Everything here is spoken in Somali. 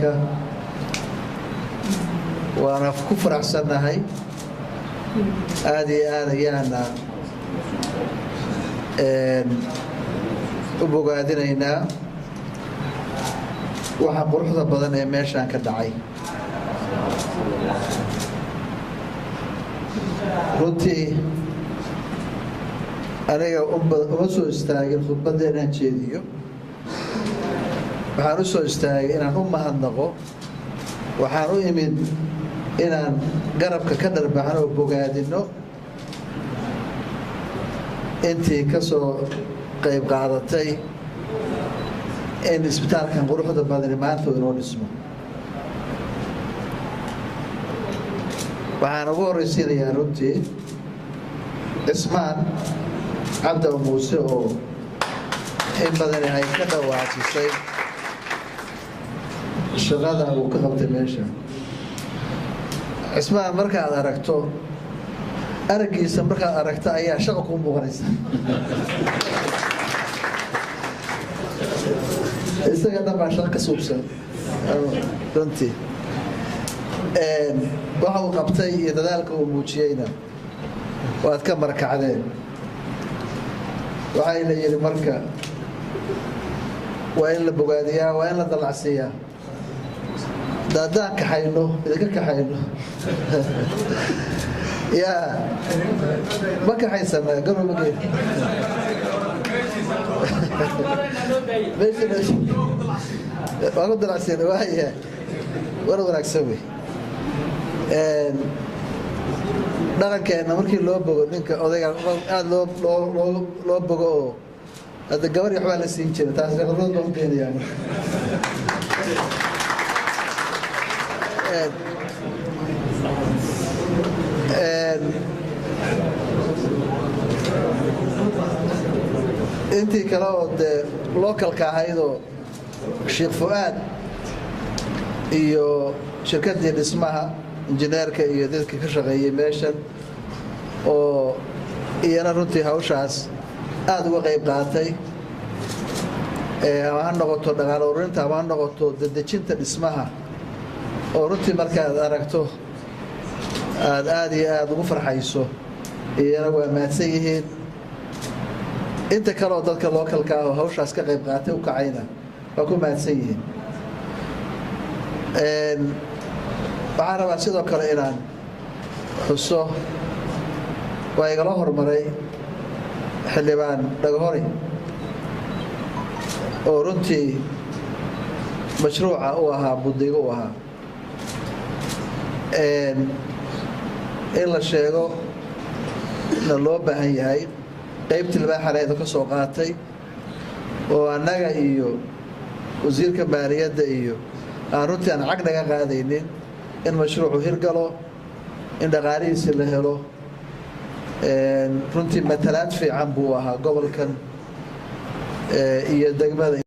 qaranka waana ku faraxsanahay aad iyo aad ayaana u bogaadinaynaa waxa quruxda badan ee meeshaan ka dhacay runtii aniga uma soo istaagin khudbadda inaan jeediyo waxaan u soo istaagay inaan u mahadnaqo waxaan u imid inaan garabka ka dharbaxno oo bogaadino intii ka soo qayb qaadatay in isbitaalkan quruxda badani maanta inoo dhismo waxaan ugu horraysiinayaa runtii cismaan cabdi muuse oo in badani ay ka dhawaajisay shaqada uu ka qabtay meesha cismaan markaad aragto araggiisa markaad aragto ayaa shaqo kuu muuqanaysa isaga dhan baa shaqo ka suubsan runtii waxa uu qabtay iyo dadaalka uu muujiyeyna waad ka markacdeen waxay la yidhi marka waa in la bogaadiyaa waa in la dalacsiiyaa daadaan kaxayno idinka kaxayno yaa ma kaxaysana garomageen waa ku dalacsiina waaya war wanaagsan wey dhaqankeenna markii loo bogo ninka odayga aad loo bogo oo hadda gabar iyo waxbaa la siin jira taas khibrad baan u keenayaa intii kale oo dee localka ahaydoo sheekh fu'aad iyo shirkaddii dhismaha injineerka iyo dadka ka shaqeeyey meeshan oo iyana runtii hawshaas aada uga qayb qaatay ama ha noqoto dhaqaale ururinta ama ha noqoto dedejinta dhismaha oo runtii markaad aragto aad iyo aada ugu farxayso iyana waa mahadsan yihiin inta kaleoo dadka localka ah oo hawshaas ka qayb qaatay u kacayna waa ku mahadsan yihiin waxaan rabaa sidoo kale inaan xuso waa igala hormaray xildhibaan dhagahori oo runtii mashruuca u ahaa buddigo u ahaa in la sheego na loo baahan yahay qaybtii libaaxaleeda ka soo qaatay oo annaga iyo wasiirka maaliyadda iyo aan runtii aan cag naga qaadaynin in mashruucu hirgalo in dhaqaalihiisi la helo runtii matalaad fiican buu ahaa gobolkan iyo degmada